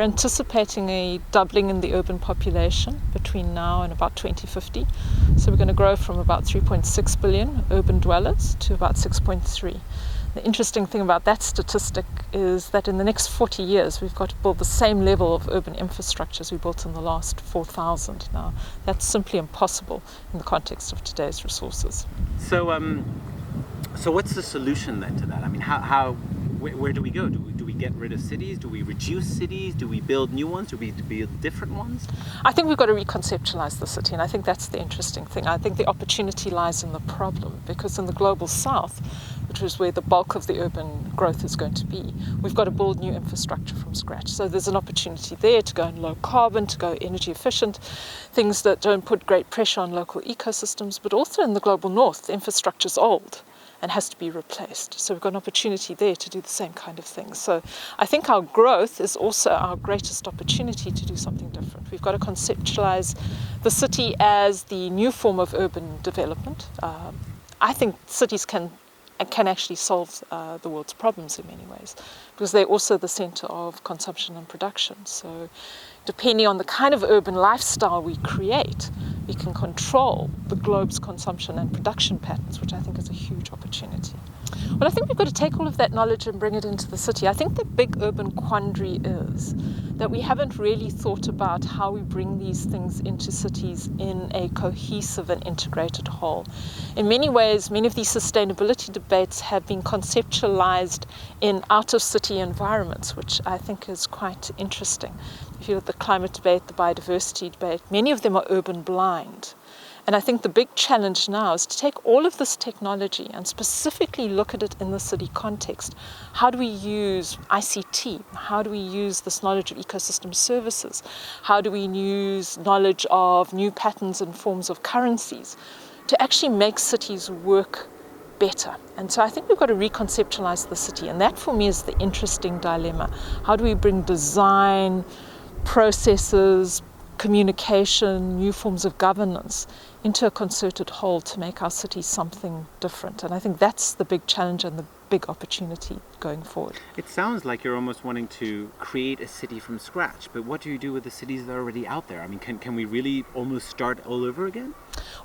anticipating a doubling in the urban population between now and about 2050. So we're going to grow from about 3.6 billion urban dwellers to about 6.3. The interesting thing about that statistic is that in the next 40 years, we've got to build the same level of urban infrastructure as we built in the last 4,000. Now, that's simply impossible in the context of today's resources. So what's the solution then to that? I mean, where do we go? Do we get rid of cities? Do we reduce cities? Do we build new ones? Do we build different ones? I think we've got to reconceptualize the city, and I think that's the interesting thing. I think the opportunity lies in the problem, because in the global south, which is where the bulk of the urban growth is going to be, we've got to build new infrastructure from scratch. So there's an opportunity there to go in low carbon, to go energy efficient, things that don't put great pressure on local ecosystems. But also in the global north, the infrastructure's old and has to be replaced. So we've got an opportunity there to do the same kind of thing. So I think our growth is also our greatest opportunity to do something different. We've got to conceptualize the city as the new form of urban development. I think cities can actually solve the world's problems in many ways, because they're also the center of consumption and production. So depending on the kind of urban lifestyle we create, we can control the globe's consumption and production patterns, which I think is a huge opportunity. Well, I think we've got to take all of that knowledge and bring it into the city. I think the big urban quandary is that we haven't really thought about how we bring these things into cities in a cohesive and integrated whole. In many ways, many of these sustainability debates have been conceptualized in out-of-city environments, which I think is quite interesting. If you look at the climate debate, the biodiversity debate, many of them are urban blind. And I think the big challenge now is to take all of this technology and specifically look at it in the city context. How do we use ICT? How do we use this knowledge of ecosystem services? How do we use knowledge of new patterns and forms of currencies to actually make cities work better? And so I think we've got to reconceptualize the city. And that for me is the interesting dilemma. How do we bring design, processes, communication, new forms of governance into a concerted whole to make our city something different? And I think that's the big challenge and the big opportunity going forward. It sounds like you're almost wanting to create a city from scratch, but what do you do with the cities that are already out there? I mean, can we really almost start all over again?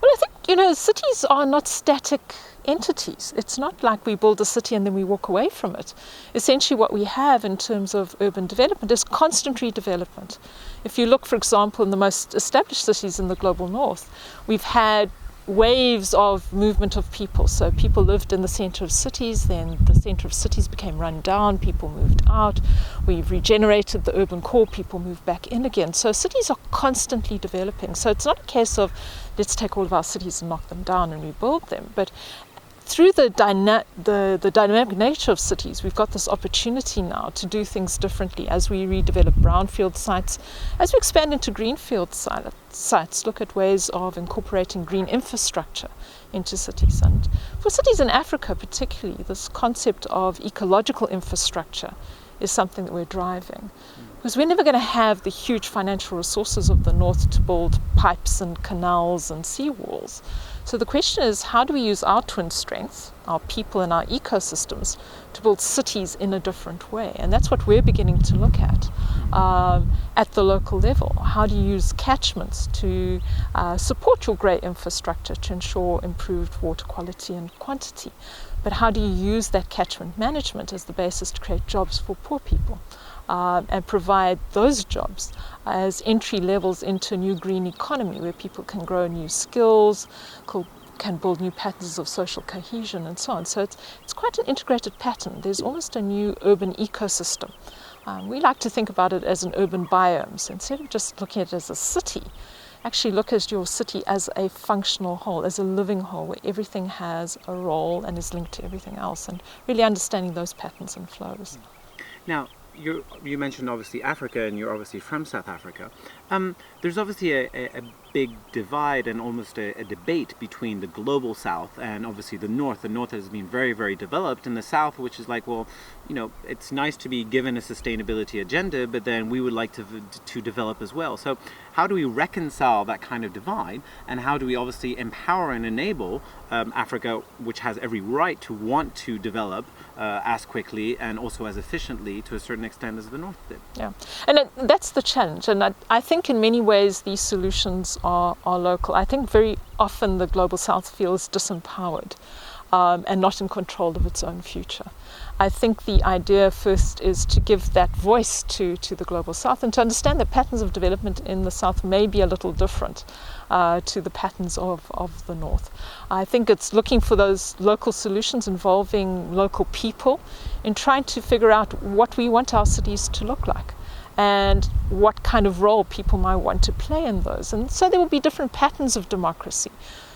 Well, I think, cities are not static entities. It's not like we build a city and then we walk away from it. Essentially what we have in terms of urban development is constant redevelopment. If you look, for example, in the most established cities in the global north, we've had waves of movement of people. So people lived in the center of cities, then the center of cities became run down, people moved out, we've regenerated the urban core, people moved back in again. So cities are constantly developing. So it's not a case of let's take all of our cities and knock them down and rebuild them, but through the dynamic nature of cities, we've got this opportunity now to do things differently as we redevelop brownfield sites, as we expand into greenfield sites, look at ways of incorporating green infrastructure into cities. And for cities in Africa particularly, this concept of ecological infrastructure is something that we're driving. Because we're never going to have the huge financial resources of the north to build pipes and canals and seawalls. So the question is, how do we use our twin strengths, our people and our ecosystems, to build cities in a different way? And that's what we're beginning to look at the local level. How do you use catchments to support your grey infrastructure to ensure improved water quality and quantity? But how do you use that catchment management as the basis to create jobs for poor people? And provide those jobs as entry levels into a new green economy where people can grow new skills, can build new patterns of social cohesion and so on. So it's quite an integrated pattern. There's almost a new urban ecosystem. We like to think about it as an urban biome. So instead of just looking at it as a city, actually look at your city as a functional whole, as a living whole, where everything has a role and is linked to everything else, and really understanding those patterns and flows. Now, you mentioned obviously Africa, and you're obviously from South Africa. There's obviously a big divide and almost a debate between the global south and obviously the north. The north has been very, very developed, and the south, which is like, well, you know, it's nice to be given a sustainability agenda, but then we would like to develop as well. So how do we reconcile that kind of divide, and how do we obviously empower and enable Africa, which has every right to want to develop as quickly and also as efficiently to a certain extent as the north did? Yeah, and that's the challenge. And I think in many ways these solutions are local. I think very often the global south feels disempowered and not in control of its own future. I think the idea first is to give that voice to the global south and to understand that patterns of development in the south may be a little different to the patterns of the north. I think it's looking for those local solutions involving local people in trying to figure out what we want our cities to look like and what kind of role people might want to play in those. And so there will be different patterns of democracy,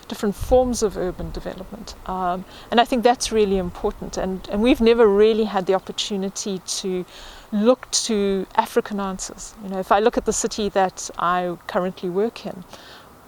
different forms of urban development. And I think that's really important. And we've never really had the opportunity to look to African answers. You know, if I look at the city that I currently work in,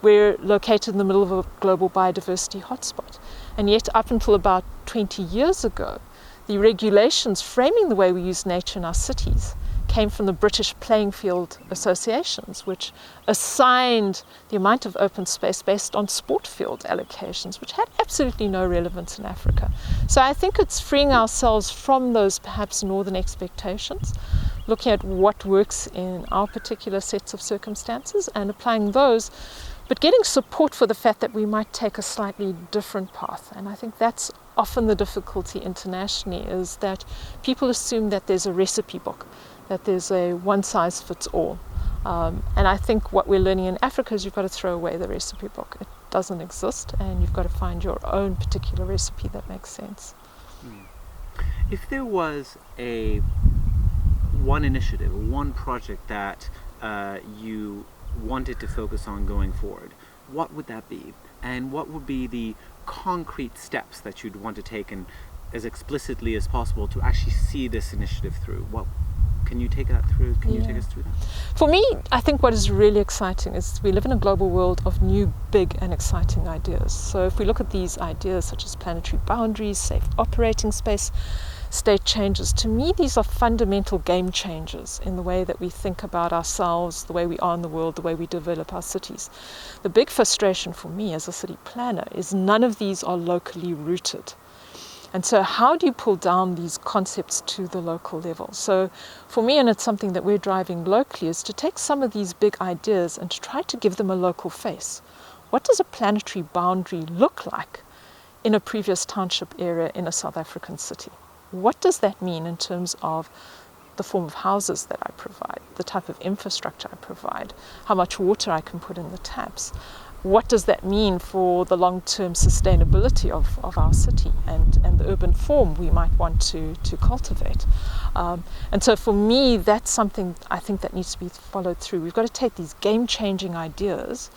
we're located in the middle of a global biodiversity hotspot. And yet up until about 20 years ago, the regulations framing the way we use nature in our cities came from the British playing field associations, which assigned the amount of open space based on sport field allocations, which had absolutely no relevance in Africa. So I think it's freeing ourselves from those perhaps northern expectations, looking at what works in our particular sets of circumstances and applying those, but getting support for the fact that we might take a slightly different path. And I think that's often the difficulty internationally, is that people assume that there's a recipe book, that there's a one-size-fits-all. And I think what we're learning in Africa is you've got to throw away the recipe book. It doesn't exist, and you've got to find your own particular recipe that makes sense. If there was one initiative, one project that you wanted to focus on going forward, what would that be? And what would be the concrete steps that you'd want to take, and as explicitly as possible, to actually see this initiative through? Can you take that through? Can you take us through that? For me, I think what is really exciting is we live in a global world of new, big and exciting ideas. So if we look at these ideas such as planetary boundaries, safe operating space, state changes, to me these are fundamental game changers in the way that we think about ourselves, the way we are in the world, the way we develop our cities. The big frustration for me as a city planner is none of these are locally rooted. And so how do you pull down these concepts to the local level? So for me, and it's something that we're driving locally, is to take some of these big ideas and to try to give them a local face. What does a planetary boundary look like in a previous township area in a South African city? What does that mean in terms of the form of houses that I provide, the type of infrastructure I provide, how much water I can put in the taps? What does that mean for the long-term sustainability of our city and the urban form we might want to cultivate? And so for me, that's something I think that needs to be followed through. We've got to take these game-changing ideas,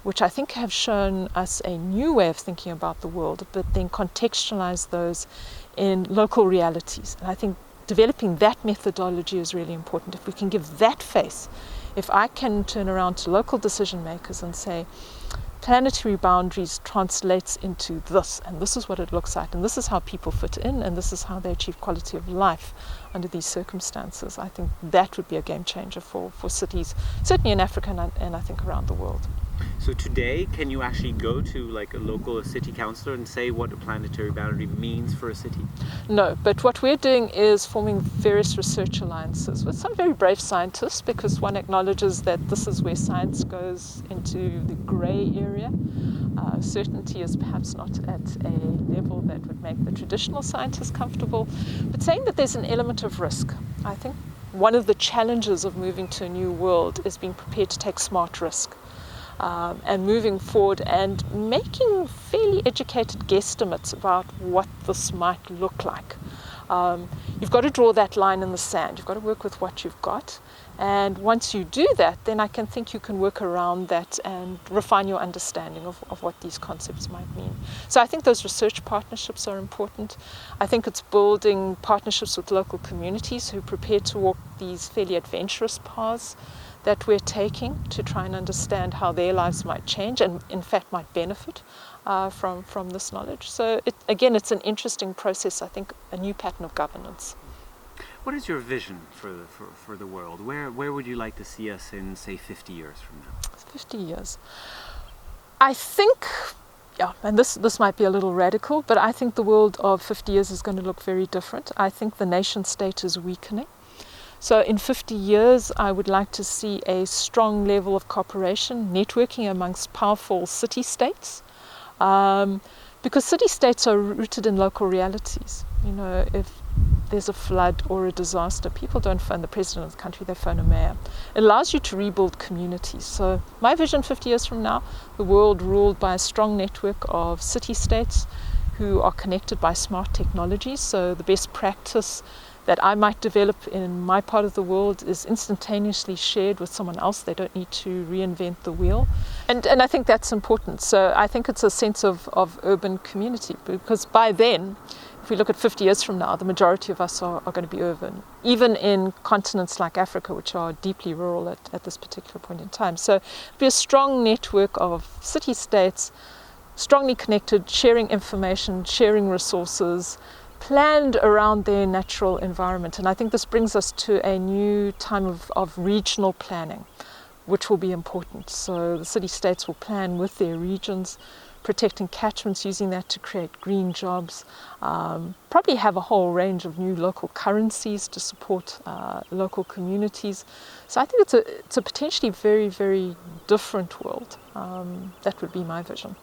which I think have shown us a new way of thinking about the world, but then contextualize those in local realities. And I think developing that methodology is really important. If we can give that face, if I can turn around to local decision makers and say, planetary boundaries translates into this, and this is what it looks like, and this is how people fit in, and this is how they achieve quality of life under these circumstances, I think that would be a game changer for cities, certainly in Africa and I think around the world. So today, can you actually go to like a local city councillor and say what a planetary boundary means for a city? No, but what we're doing is forming various research alliances with some very brave scientists, because one acknowledges that this is where science goes into the grey area. Certainty is perhaps not at a level that would make the traditional scientists comfortable, but saying that there's an element of risk. I think one of the challenges of moving to a new world is being prepared to take smart risk. And moving forward and making fairly educated guesstimates about what this might look like. You've got to draw that line in the sand. You've got to work with what you've got. And once you do that, then I can think you can work around that and refine your understanding of what these concepts might mean. So I think those research partnerships are important. I think it's building partnerships with local communities who are prepared to walk these fairly adventurous paths that we're taking to try and understand how their lives might change and in fact might benefit from this knowledge. So again, it's an interesting process, I think, a new pattern of governance. What is your vision for the world? Where would you like to see us in, say, 50 years from now? 50 years. I think, and this might be a little radical, but I think the world of 50 years is going to look very different. I think the nation state is weakening. So in 50 years, I would like to see a strong level of cooperation, networking amongst powerful city-states, because city-states are rooted in local realities. You know, if there's a flood or a disaster, people don't phone the president of the country, they phone a mayor. It allows you to rebuild communities. So my vision 50 years from now, the world ruled by a strong network of city-states who are connected by smart technologies. So the best practice that I might develop in my part of the world is instantaneously shared with someone else. They don't need to reinvent the wheel. And I think that's important. So I think it's a sense of urban community, because by then, if we look at 50 years from now, the majority of us are going to be urban, even in continents like Africa, which are deeply rural at this particular point in time. So it'll be a strong network of city-states, strongly connected, sharing information, sharing resources, planned around their natural environment. And I think this brings us to a new time of regional planning, which will be important. So the city-states will plan with their regions, protecting catchments, using that to create green jobs, probably have a whole range of new local currencies to support local communities. So I think it's a potentially very, very different world. That would be my vision.